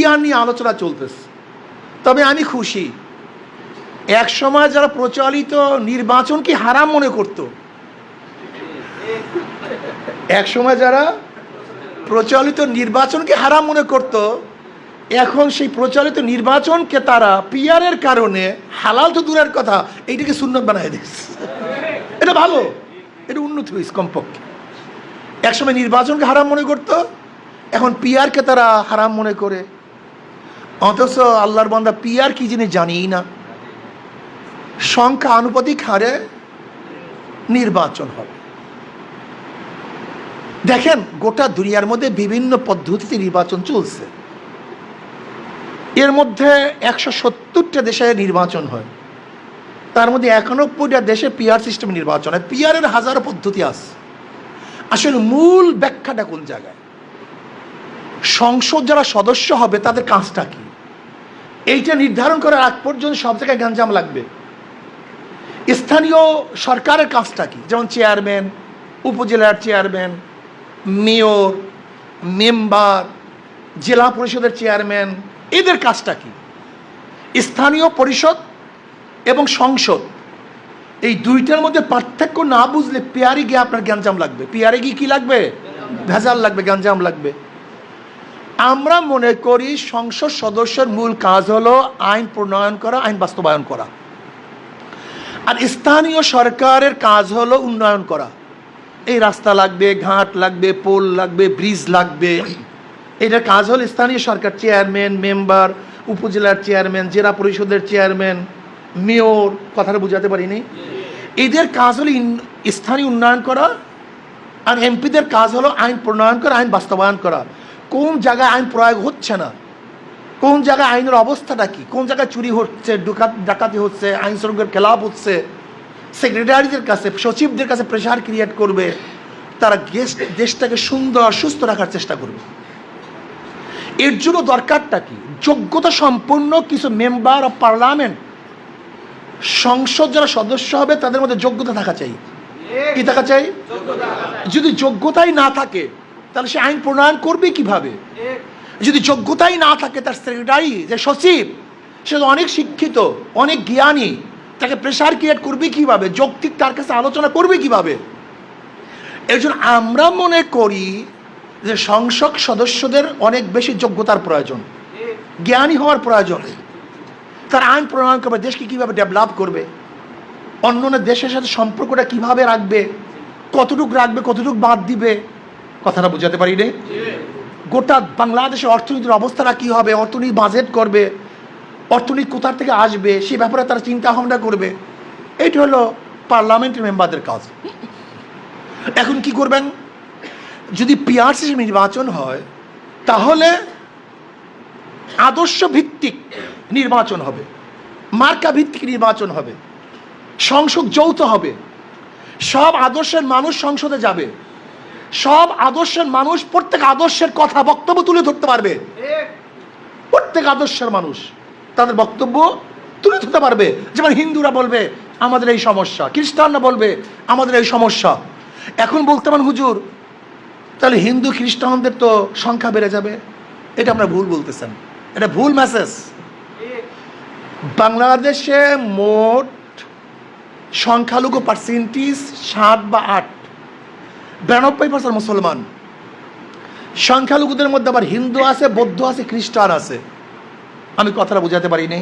Peer নিয়ে আলোচনা চলতেছে। তবে আমি খুশি, এক সময় যারা প্রচলিত নির্বাচনকে হারাম মনে করত, এক সময় যারা প্রচলিত নির্বাচনকে হারাম মনে করত, এখন সেই প্রচলিত নির্বাচনকে তারা পিয়ারের কারণে, হালাল তো দূরের কথা, এইটাকে সুন্নত বানায় দিয়েছে। এটা ভালো, এটা উন্নতি হয়েছে কমপক্ষে। একসময় নির্বাচনকে হারাম মনে করত, এখন পিয়ারকে তারা হারাম মনে করে। অথচ আল্লাহর বান্দা পিয়ার কি জিনিস জানিই না। সংখ্যা আনুপাতিক হারে নির্বাচন হবে। দেখেন, গোটা দুনিয়ার মধ্যে বিভিন্ন পদ্ধতিতে নির্বাচন চলছে। এর মধ্যে 170টা দেশে নির্বাচন হয়, তার মধ্যে 91টা দেশে পিয়ার সিস্টেমে নির্বাচন হয়। পিয়ারের হাজারো পদ্ধতি আছে। আসলে মূল ব্যাখ্যাটা কোন জায়গায়? সংসদ যারা সদস্য হবে তাদের কাজটা কি, এইটা নির্ধারণ করার আগ পর্যন্ত সব জায়গায় গ্যাঞ্জাম লাগবে। স্থানীয় সরকারের কাজটা কি, যেমন চেয়ারম্যান, উপজেলার চেয়ারম্যান, মেয়র, মেম্বার, জেলা পরিষদের চেয়ারম্যান, এদের কাজটা কি? স্থানীয় পরিষদ এবং সংসদ, এই দুইটার মধ্যে পার্থক্য না বুঝলে পিয়ারে গিয়ে আপনার গ্যাঞ্জাম লাগবে। পিয়ারে গিয়ে কি লাগবে? ভেজাল লাগবে, গ্যাঞ্জাম লাগবে। আমরা মনে করি সংসদ সদস্যের মূল কাজ হলো আইন প্রণয়ন করা, আইন বাস্তবায়ন করা। আর স্থানীয় সরকারের কাজ হলো উন্নয়ন করা। এই রাস্তা লাগবে, ঘাট লাগবে, পোল লাগবে, ব্রিজ লাগবে, এটার কাজ হলো স্থানীয় সরকার, চেয়ারম্যান, মেম্বার, উপজেলার চেয়ারম্যান, জেলা পরিষদের চেয়ারম্যান, মেয়র, কথাটা বুঝাতে পারিনি। এদের কাজ হলো স্থানীয় উন্নয়ন করা। আর এমপিদের কাজ হলো আইন প্রণয়ন করা, আইন বাস্তবায়ন করা। কোন জায়গায় আইন প্রয়োগ হচ্ছে না, কোন জায়গায় আইনের অবস্থাটা কি, কোন জায়গায় চুরি হচ্ছে, ডাকাতি হচ্ছে, আইন শৃঙ্খলার খেলাপ হচ্ছে, সেক্রেটারিদের কাছে, সচিবদের কাছে প্রেশার ক্রিয়েট করবে। তারা দেশটাকে সুন্দর সুস্থ রাখার চেষ্টা করবে। এর জন্য দরকারটা কি? যোগ্যতা সম্পন্ন কিছু মেম্বার অফ পার্লামেন্ট, সংসদ যারা সদস্য হবে তাদের মধ্যে যোগ্যতা থাকা চাই। কি থাকা চাই? যদি যোগ্যতাই না থাকে তাহলে সে আইন প্রণয়ন করবে কিভাবে? যদি যোগ্যতাই না থাকে, তার সেক্রেটারি, যে সচিব, সে তো অনেক শিক্ষিত, অনেক জ্ঞানী, তাকে প্রেশার ক্রিয়েট করবে কিভাবে? যৌক্তিক তার কাছে আলোচনা করবে কিভাবে? এর জন্য আমরা মনে করি যে সংসদ সদস্যদের অনেক বেশি যোগ্যতার প্রয়োজন, জ্ঞানী হওয়ার প্রয়োজন। তার আইন প্রণয়ন করবে, দেশকে কীভাবে ডেভেলপ করবে, অন্য দেশের সাথে সম্পর্কটা কিভাবে রাখবে, কতটুকু রাখবে, কতটুকু বাদ দিবে। কথাটা বুঝাতে পারি রে? গোটা বাংলাদেশের অর্থনীতির অবস্থাটা কী হবে, অর্থনীতি বাজেট করবে, অর্থনীতি কোথার থেকে আসবে, সে ব্যাপারে তারা চিন্তা ভাবনা করবে। এইটা হলো পার্লামেন্টের মেম্বারদের কাজ। এখন কি করবেন? যদি পিয়ার সিস্টেম নির্বাচন হয় তাহলে আদর্শ ভিত্তিক নির্বাচন হবে, মার্কা ভিত্তিক নির্বাচন হবে, সংসদ যৌথ হবে, সব আদর্শের মানুষ সংসদে যাবে, সব আদর্শের মানুষ প্রত্যেক আদর্শের কথা বক্তব্য তুলে ধরতে পারবে। প্রত্যেক আদর্শের মানুষ তাদের বক্তব্য তুলে ধরতে পারবে। যেমন হিন্দুরা বলবে আমাদের এই সমস্যা, খ্রিস্টানরা বলবে আমাদের এই সমস্যা। এখন বলতে পারেন হুজুর তাহলে হিন্দু খ্রিস্টানদের তো সংখ্যা বেড়ে যাবে। এটা আপনারা ভুল বলতেছেন, এটা ভুল মেসেজ। বাংলাদেশে মোট সংখ্যালঘু পার্সেন্টেজ 7 বা 8, 92% মুসলমান। সংখ্যালঘুদের মধ্যে আবার হিন্দু আছে, বৌদ্ধ আছে, খ্রিস্টান আছে। আমি কথাটা বোঝাতে পারিনি।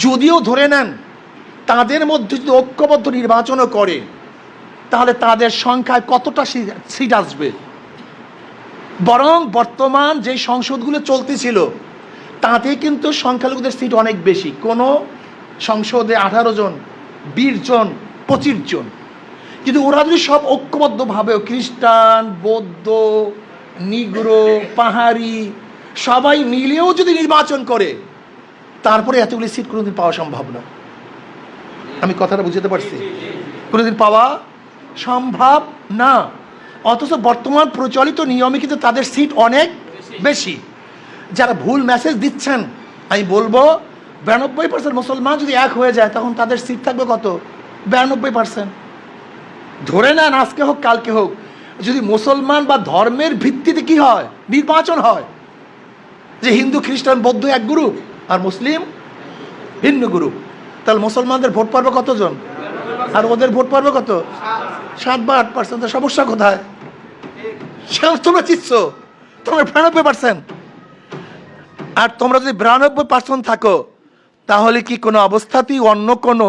যদিও ধরে নেন তাদের মধ্যে যদি ঐক্যবদ্ধ নির্বাচনও করে তাহলে তাদের সংখ্যায় কতটা সিট আসবে? বরং বর্তমান যে সংসদগুলো চলতেছিল তাতে কিন্তু সংখ্যালঘুদের সিট অনেক বেশি। কোনো সংসদে 18 জন, 20 জন, 25 জন। কিন্তু ওরা যদি সব ঐক্যবদ্ধভাবে খ্রিস্টান, বৌদ্ধ, নিগ্রো, পাহাড়ি সবাই মিলেও যদি নির্বাচন করে তারপরে এতগুলি সিট কোনোদিন পাওয়া সম্ভব না। আমি কথাটা বুঝতে পারছি? কোনোদিন পাওয়া সম্ভব না। অথচ বর্তমান প্রচলিত নিয়মে কিন্তু তাদের সিট অনেক বেশি। যারা ভুল মেসেজ দিচ্ছেন, আমি বলবো 92% মুসলমান যদি এক হয়ে যায় তখন তাদের সিট থাকবে কত? 92%। ধরে নেন আজকে হোক কালকে হোক, যদি মুসলমান বা ধর্মের ভিত্তিতে কি হয় নির্বাচন হয়, যে হিন্দু খ্রিস্টান বৌদ্ধ এক গ্রুপ আর মুসলিম ভিন্ন গ্রুপ, তাহলে মুসলমানদের ভোট পারবে কতজন আর ওদের ভোট পারবে কত? 7 বা 8%। সমস্যা কোথায়? তোমরা চিচ্ছ, তোমরা 92%। আর তোমরা যদি 92% থাকো, তাহলে কি কোনো অবস্থাতেই অন্য কোনো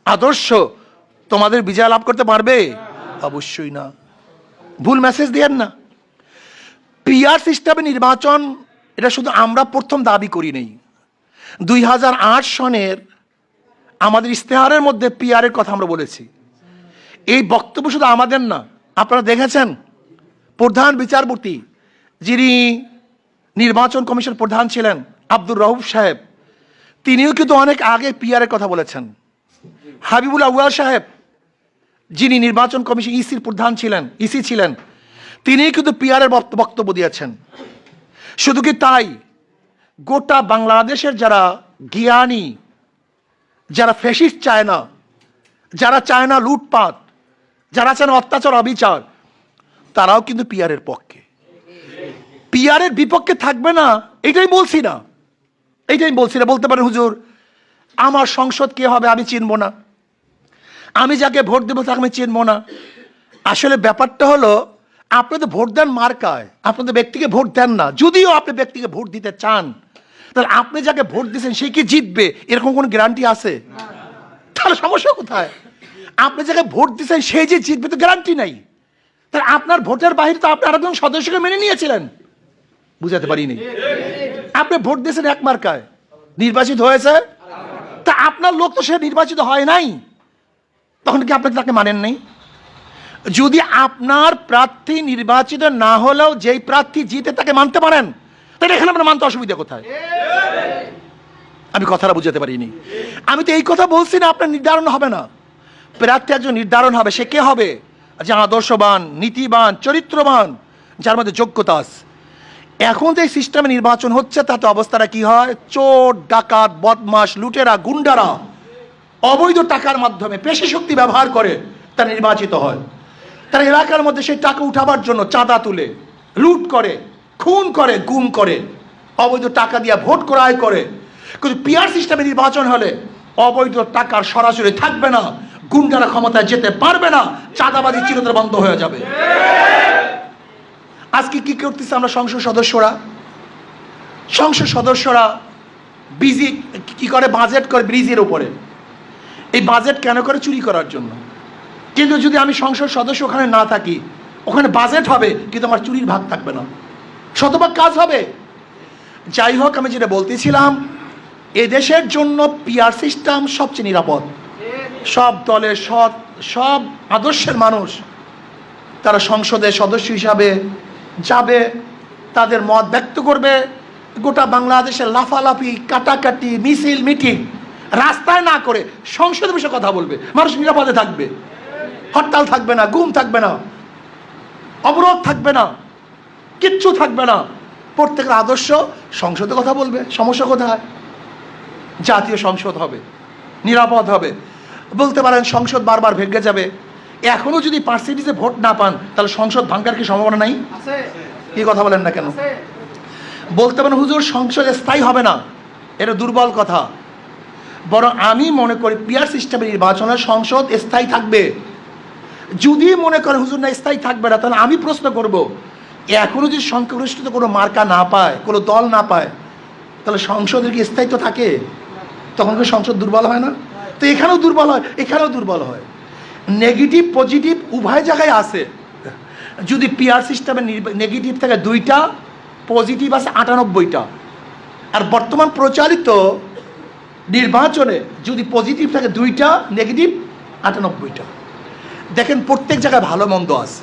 আদর্শ তোমাদের বিজয় লাভ করতে পারবে? অবশ্যই না। ভুল মেসেজ দিয়েন না। পিআর সিস্টেমে নির্বাচন, এটা শুধু আমরা প্রথম দাবি করি নেই। 2008 সনের আমাদের ইস্তেহারের মধ্যে পিআরের কথা আমরা বলেছি। এই বক্তব্য শুধু আমাদের না, আপনারা দেখেছেন প্রধান বিচারপতি যিনি নির্বাচন কমিশন প্রধান ছিলেন আব্দুর রউফ সাহেব, তিনিও কিন্তু অনেক আগে পিআরের কথা বলেছেন। হাবিবুল আউয়াল সাহেব যিনি নির্বাচন কমিশন ইসির প্রধান ছিলেন, ইসি ছিলেন, তিনিও কিন্তু পিআরের বক্তব্য দিয়েছেন। শুধু কি তাই, গোটা বাংলাদেশের যারা জ্ঞানী, যারা ফ্যাসিস্ট চায় না, যারা চায় না লুটপাট, যারা চায় না অত্যাচার অবিচার, তারাও কিন্তু পিআরের পক্ষে। পিআরের বিপক্ষে থাকবে না এটাই বলছি না, এইটাই বলছি না। বলতে পারেন হুজুর আমার সংসদ কে হবে আমি চিনব না, আমি যাকে ভোট দেবো তাকে আমি চিনব না। আসলে ব্যাপারটা হলো আপনি তো ভোট দেন মার্কায়, আপনি তো ব্যক্তিকে ভোট দেন না। যদিও আপনি ব্যক্তিকে ভোট দিতে চান, তাহলে আপনি যাকে ভোট দিয়েছেন সে কি জিতবে এরকম কোনো গ্যারান্টি আছে? তাহলে সমস্যা কোথায়? আপনি যাকে ভোট দিয়েছেন সে যে জিতবে তো গ্যারান্টি নাই। তাহলে আপনার ভোটের বাহিরে তো আপনি আরেকজন সদস্যকে মেনে নিয়েছিলেন। বুঝাতে পারিনি? আপনি ভোট দিয়েছেন এক মার্কায়, নির্বাচিত হয়েছে, তা আপনার লোক তো সে নির্বাচিত হয় নাই, তখন কি আপনি তাকে মানেন নাই? যদি আপনার প্রার্থী নির্বাচিত না হলেও যেই প্রার্থী জিতে তাকে মানতে পারেন, তাহলে এখানে আপনার মানতে অসুবিধা কোথায়? আমি কথাটা বুঝাতে পারিনি। আমি তো এই কথা বলছি না আপনার নির্ধারণ হবে না, প্রার্থী একজন নির্ধারণ হবে। সে কে হবে? যে আদর্শবান, নীতিবান, চরিত্রবান, যার মধ্যে যোগ্যতা আছে। এখন যে সিস্টেমে নির্বাচন হচ্ছে তাতে অবস্থাটা কি হয়? চোর, ডাকাত, বদমাশ, লুটেরা, গুন্ডারা অবৈধ টাকার মাধ্যমে পেশি শক্তি ব্যবহার করে তারা নির্বাচিত হয়। তারা এলাকার মধ্যে সেই টাকা উঠাবার জন্য চাঁদা তুলে, লুট করে, খুন করে, গুম করে, অবৈধ টাকা দিয়ে ভোট ক্রয় করে। কিন্তু পিআর সিস্টেমে নির্বাচন হলে অবৈধ টাকার সরাসরি থাকবে না, গুন্ডারা ক্ষমতায় যেতে পারবে না, চাঁদাবাজি চিরতরে বন্ধ হয়ে যাবে। আজকে কি করতেছে আমরা সংসদ সদস্যরা বিজি কি করে? বাজেট করে ব্রিজের উপরে। এই বাজেট কেন করে? চুরি করার জন্য। কিন্তু যদি আমি সংসদ সদস্য ওখানে না থাকি, ওখানে বাজেট হবে কিন্তু আমার চুরির ভাগ থাকবে না, শতভাগ কাজ হবে। যাই হোক, আমি যেটা বলতেছিলাম, এদেশের জন্য পিআর সিস্টেম সবচেয়ে নিরাপদ। সব দলের সব আদর্শের মানুষ তারা সংসদের সদস্য হিসাবে যাবে, তাদের মত ব্যক্ত করবে। গোটা বাংলাদেশের লাফালাফি, কাটাকাটি, মিছিল, মিটিং রাস্তায় না করে সংসদে বসে কথা বলবে। মানুষ নিরাপদে থাকবে, হরতাল থাকবে না, গুম থাকবে না, অবরোধ থাকবে না, কিচ্ছু থাকবে না। প্রত্যেকের আদর্শ সংসদে কথা বলবে। সমস্যা কোথায়? জাতীয় সংসদ হবে, নিরাপদ হবে। বলতে পারেন সংসদ বারবার ভেঙে যাবে। এখনো যদি পার্সেন্টেজে ভোট না পান, তাহলে সংসদ ভাঙার কি সম্ভাবনা নাই? কি কথা বলেন না কেন? বলতে পারেন হুজুর সংসদ স্থায়ী হবে না, এটা দুর্বল কথা। বরং আমি মনে করি পিআর সিস্টেমের নির্বাচনে সংসদ স্থায়ী থাকবে। যদি মনে করেন হুজুর না স্থায়ী থাকবে না, তাহলে আমি প্রশ্ন করব, এখনো যদি সংখ্যাগরিষ্ঠতা কোনো মার্কা না পায়, কোনো দল না পায়, তাহলে সংসদের কি স্থায়িত্ব থাকে? তখন কি সংসদ দুর্বল হয় না? তো এখানেও দুর্বল হয়, এখানেও দুর্বল হয়। নেগেটিভ পজিটিভ উভয় জায়গায় আছে। যদি পিআর সিস্টেমের নেগেটিভ থাকে 2টা, পজিটিভ আছে 98টা। আর বর্তমান প্রচারিত নির্বাচনে যদি পজিটিভ থাকে 2টা, নেগেটিভ 98টা। দেখেন প্রত্যেক জায়গায় ভালো মন্দ আছে।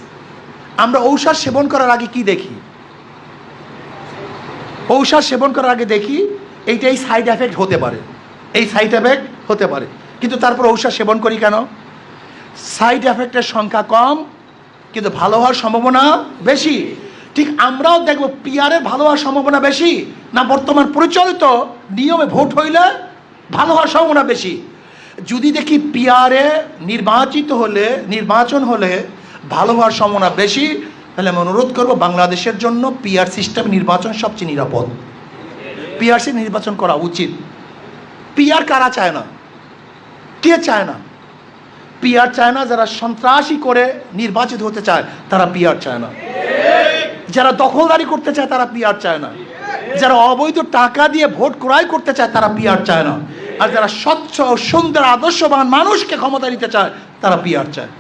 আমরা ঔষধ সেবন করার আগে কি দেখি? ঔষধ সেবন করার আগে দেখি এইটাই সাইড এফেক্ট হতে পারে, এই সাইড এফেক্ট হতে পারে, কিন্তু তারপর ঔষধ সেবন করি কেন? সাইড এফেক্টের সংখ্যা কম কিন্তু ভালো হওয়ার সম্ভাবনা বেশি। ঠিক আমরাও দেখব পিআরের ভালো হওয়ার সম্ভাবনা বেশি না বর্তমান পরিচালিত নিয়মে ভোট হইলে ভালো হওয়ার সম্ভাবনা বেশি? যদি দেখি পিআরে নির্বাচন হলে ভালো হওয়ার সম্ভাবনা বেশি, তাহলে আমি অনুরোধ করবো বাংলাদেশের জন্য পিআর সিস্টেম নির্বাচন সবচেয়ে নিরাপদ। পিআরসি নির্বাচন করা উচিত। পিআর কারা চায় না? কে চায় না? পিআর চায় না যারা সন্ত্রাসী করে নির্বাচিত হতে চায়, তারা পিআর চায় না। যারা দখলদারি করতে চায় তারা পিআর চায় না। যারা অবৈধ টাকা দিয়ে ভোট ক্রয় করতে চায় তারা পিআর চায় না। আর যারা স্বচ্ছ সুন্দর আদর্শবান মানুষকে ক্ষমতা দিতে চায় তারা পিআর চায়।